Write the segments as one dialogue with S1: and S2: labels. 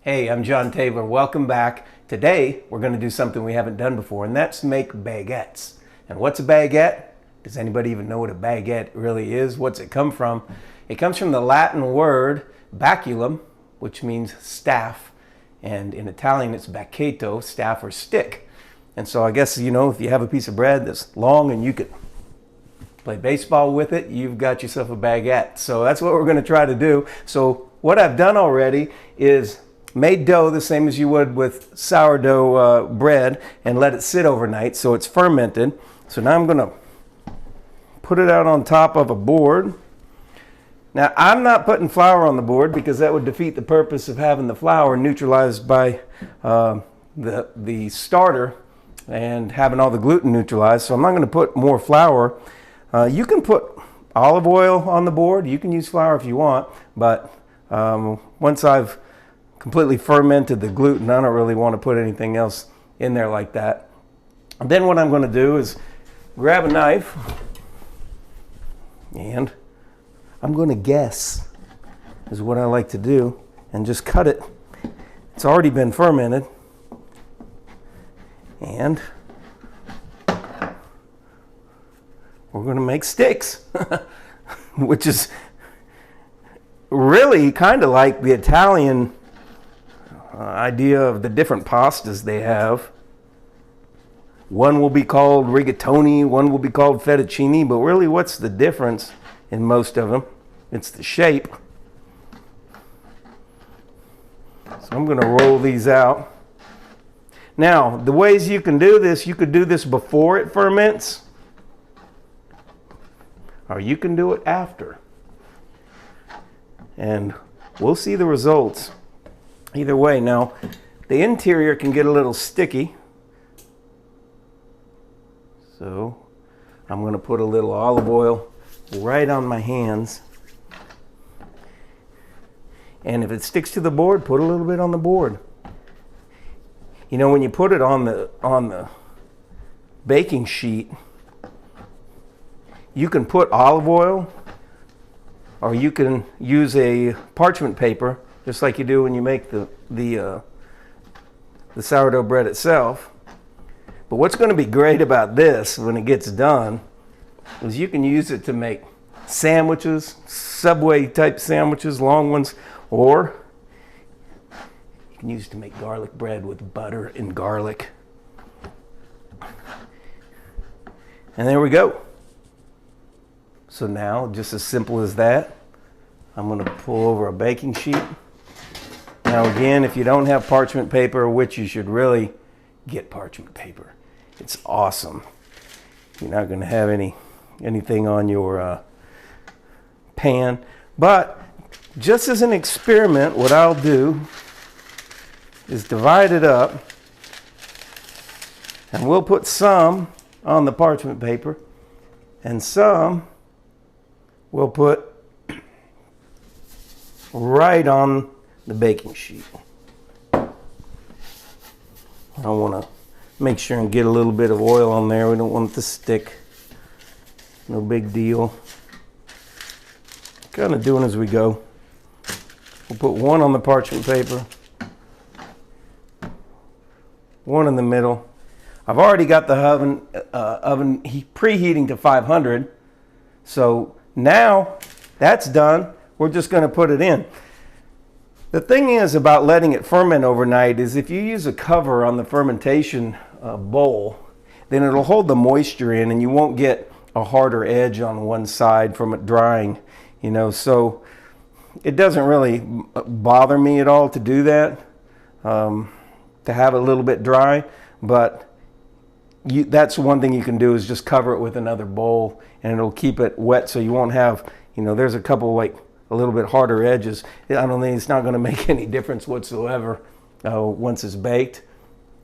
S1: Hey, I'm John Taylor. Welcome back. Today, we're going to do something we haven't done before, and that's make baguettes. And what's a baguette? Does anybody even know what a baguette really is? What's it come from? It comes from the Latin word baculum, which means staff. And in Italian, it's bacchetto, staff or stick. And so I guess, if you have a piece of bread that's long and you could play baseball with it, you've got yourself a baguette. So that's what we're going to try to do. So what I've done already is made dough the same as you would with sourdough bread and let it sit overnight so it's fermented. So now I'm going to put it out on top of a board. Now I'm not putting flour on the board because that would defeat the purpose of having the flour neutralized by the starter and having all the gluten neutralized. So I'm not going to put more flour. You can put olive oil on the board. You can use flour if you want, but once I've completely fermented the gluten, I don't really want to put anything else in there like that. And then what I'm going to do is grab a knife and I'm going to guess is what I like to do and just cut it. It's already been fermented, and we're going to make sticks, which is really kind of like the Italian idea of the different pastas they have. One will be called rigatoni, one will be called fettuccine, but really what's the difference in most of them? It's the shape. So I'm going to roll these out. Now, the ways you can do this, you could do this before it ferments, or you can do it after. And we'll see the results either way. Now, the interior can get a little sticky, so I'm going to put a little olive oil right on my hands. And if it sticks to the board, put a little bit on the board. When you put it on the baking sheet, you can put olive oil, or you can use a parchment paper, just like you do when you make the sourdough bread itself. But what's going to be great about this when it gets done is you can use it to make sandwiches, Subway type sandwiches, long ones, or you can use it to make garlic bread with butter and garlic. And there we go. So now, just as simple as that, I'm going to pull over a baking sheet. Now again, if you don't have parchment paper, which you should really get parchment paper, it's awesome. You're not going to have anything on your pan. But just as an experiment, what I'll do is divide it up, and we'll put some on the parchment paper and some we'll put right on the baking sheet. I want to make sure and get a little bit of oil on there. We don't want it to stick. No big deal. Kind of doing as we go. We'll put one on the parchment paper, one in the middle. I've already got the oven preheating to 500. So now that's done. We're just going to put it in. The thing is about letting it ferment overnight is if you use a cover on the fermentation bowl, then it'll hold the moisture in and you won't get a harder edge on one side from it drying, so it doesn't really bother me at all to do that, to have it a little bit dry, but that's one thing you can do is just cover it with another bowl and it'll keep it wet so you won't have, there's a couple like a little bit harder edges. I don't think it's not going to make any difference whatsoever once it's baked.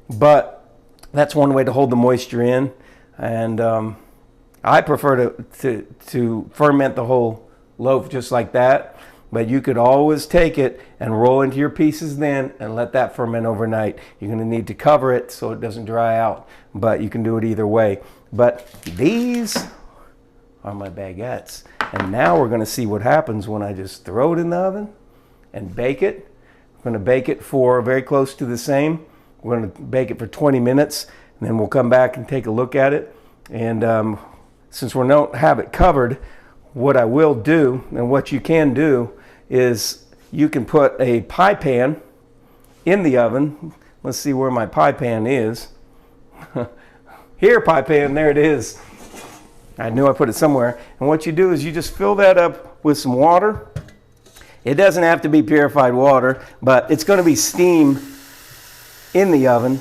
S1: But that's one way to hold the moisture in. And I prefer to ferment the whole loaf just like that. But you could always take it and roll into your pieces then and let that ferment overnight. You're going to need to cover it so it doesn't dry out. But you can do it either way. But these are my baguettes. And now we're going to see what happens when I just throw it in the oven and bake it We're going to bake it for very close to the same. We're going to bake it for 20 minutes, and then we'll come back and take a look at it. And since we don't have it covered, what I will do, and what you can do, is you can put a pie pan in the oven. Let's see where my pie pan is. Here, pie pan, there it is. I knew I put it somewhere. And what you do is you just fill that up with some water. It doesn't have to be purified water, but it's going to be steam in the oven.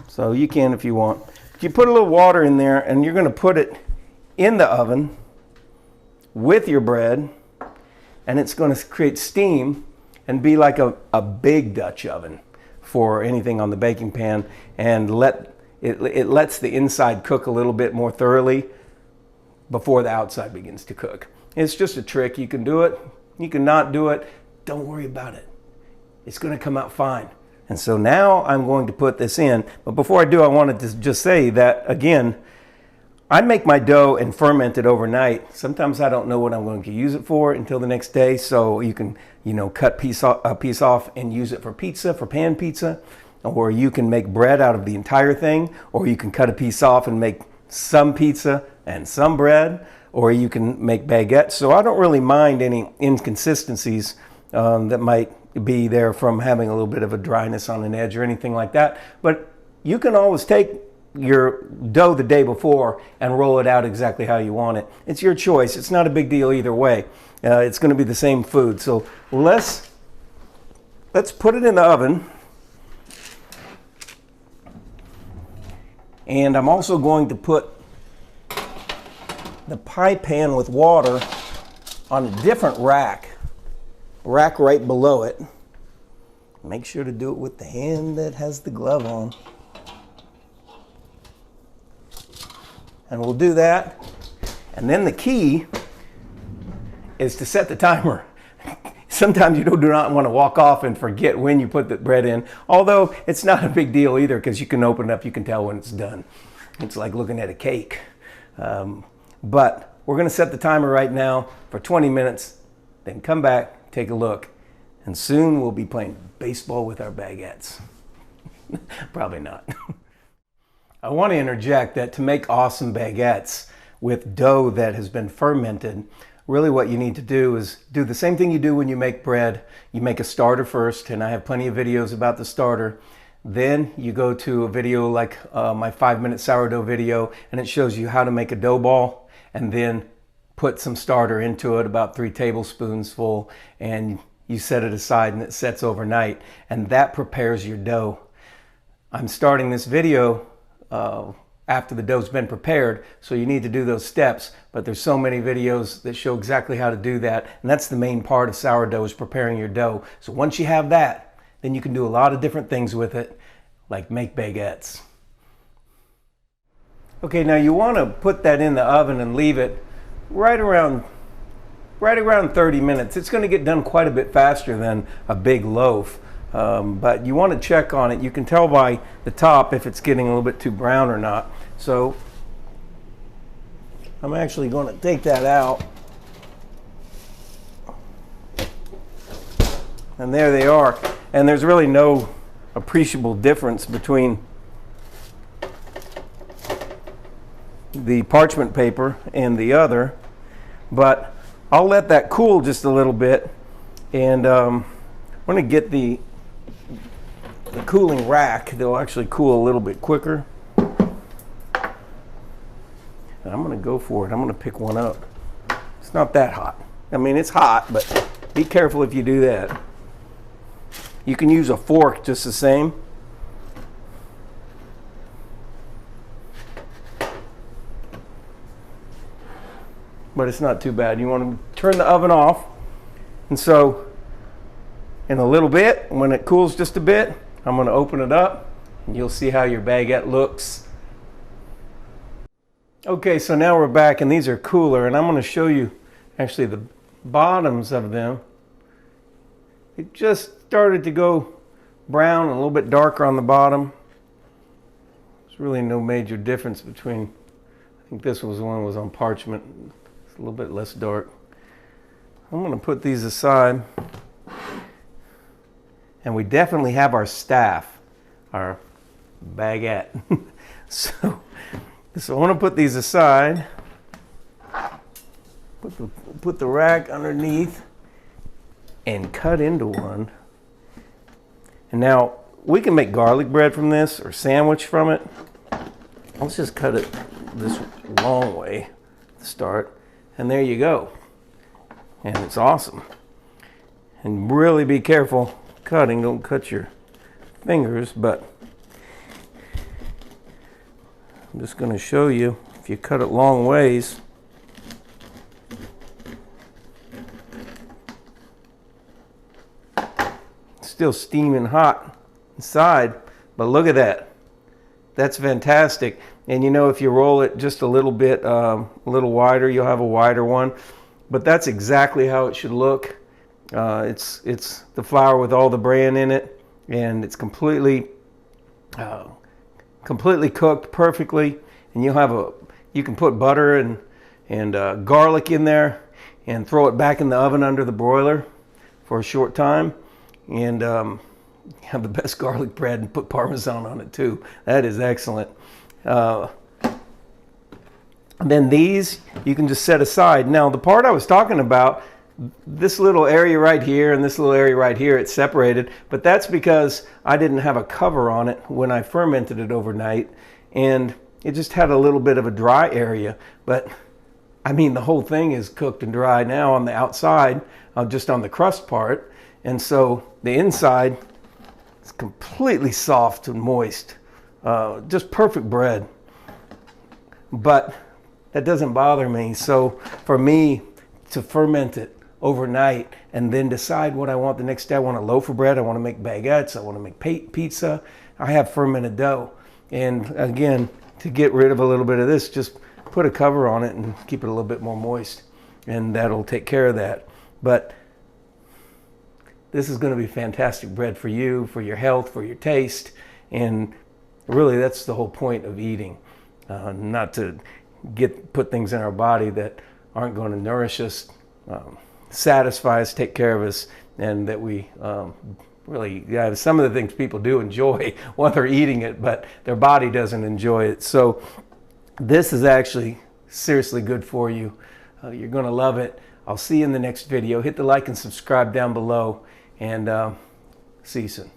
S1: So you can if you want. But you put a little water in there, and you're going to put it in the oven with your bread, and it's going to create steam and be like a big Dutch oven for anything on the baking pan, and it lets the inside cook a little bit more thoroughly before the outside begins to cook. It's just a trick. You can do it. You can not do it. Don't worry about it. It's going to come out fine. And so now I'm going to put this in. But before I do, I wanted to just say that, again, I make my dough and ferment it overnight. Sometimes I don't know what I'm going to use it for until the next day. So you can, cut a piece off and use it for pizza, for pan pizza. Or you can make bread out of the entire thing. Or you can cut a piece off and make some pizza and some bread. Or you can make baguettes. So I don't really mind any inconsistencies that might be there from having a little bit of a dryness on an edge or anything like that. But you can always take your dough the day before and roll it out exactly how you want it. It's your choice. It's not a big deal either way. It's going to be the same food. So let's put it in the oven. And I'm also going to put the pie pan with water on a different rack right below it. Make sure to do it with the hand that has the glove on. And we'll do that. And then the key is to set the timer. Sometimes you do not want to walk off and forget when you put the bread in. Although it's not a big deal either, because you can open it up, you can tell when it's done. It's like looking at a cake. But we're going to set the timer right now for 20 minutes, then come back, take a look, and soon we'll be playing baseball with our baguettes. Probably not. I want to interject that to make awesome baguettes with dough that has been fermented, really what you need to do is do the same thing you do when you make bread. You make a starter first, and I have plenty of videos about the starter. Then you go to a video like my 5-minute sourdough video, and it shows you how to make a dough ball, and then put some starter into it, about 3 tablespoons full, and you set it aside and it sets overnight, and that prepares your dough. I'm starting this video after the dough's been prepared, so you need to do those steps, but there's so many videos that show exactly how to do that, and that's the main part of sourdough, is preparing your dough. So once you have that, then you can do a lot of different things with it, like make baguettes. Okay, now you want to put that in the oven and leave it right around 30 minutes. It's going to get done quite a bit faster than a big loaf, but you want to check on it. You can tell by the top if it's getting a little bit too brown or not. So I'm actually going to take that out. And there they are. And there's really no appreciable difference between the parchment paper and the other, but I'll let that cool just a little bit, and I'm going to get the cooling rack. They'll actually cool a little bit quicker, and I'm going to go for it. I'm going to pick one up. It's not that hot. I mean, it's hot, but be careful if you do that. You can use a fork just the same. But it's not too bad. You want to turn the oven off. And so in a little bit, when it cools just a bit, I'm going to open it up and you'll see how your baguette looks. Okay, so now we're back and these are cooler, and I'm going to show you actually the bottoms of them. It just started to go brown, a little bit darker on the bottom. There's really no major difference between, I think this was one was on parchment. A little bit less dark. I'm going to put these aside. and we definitely have our staff, our baguette. So I want to put these aside. Put the rack underneath and cut into one. And now we can make garlic bread from this or sandwich from it. Let's just cut it this long way to start. And there you go. And it's awesome. And really be careful cutting. Don't cut your fingers, but I'm just going to show you if you cut it long ways. It's still steaming hot inside, but look at that. That's fantastic. And you know, if you roll it just a little bit, a little wider, you'll have a wider one. But that's exactly how it should look. It's the flour with all the bran in it, and it's completely cooked perfectly. And you can put butter and garlic in there, and throw it back in the oven under the broiler for a short time, and have the best garlic bread, and put Parmesan on it too. That is excellent. And then these you can just set aside. Now the part I was talking about, this little area right here and this little area right here, it's separated, but that's because I didn't have a cover on it when I fermented it overnight, and it just had a little bit of a dry area. But I mean, the whole thing is cooked and dry now on the outside, just on the crust part, and so the inside is completely soft and moist. Just perfect bread. But that doesn't bother me. So for me to ferment it overnight and then decide what I want the next day, I want a loaf of bread, I want to make baguettes, I want to make pizza, I have fermented dough. And again, to get rid of a little bit of this, just put a cover on it and keep it a little bit more moist, and that'll take care of that. But this is going to be fantastic bread for you, for your health, for your taste, and really that's the whole point of eating. Not to put things in our body that aren't going to nourish us, satisfy us, take care of us, and that we really, some of the things people do enjoy while they're eating it, but their body doesn't enjoy it. So this is actually seriously good for you. You're going to love it. I'll see you in the next video. Hit the like and subscribe down below, and see you soon.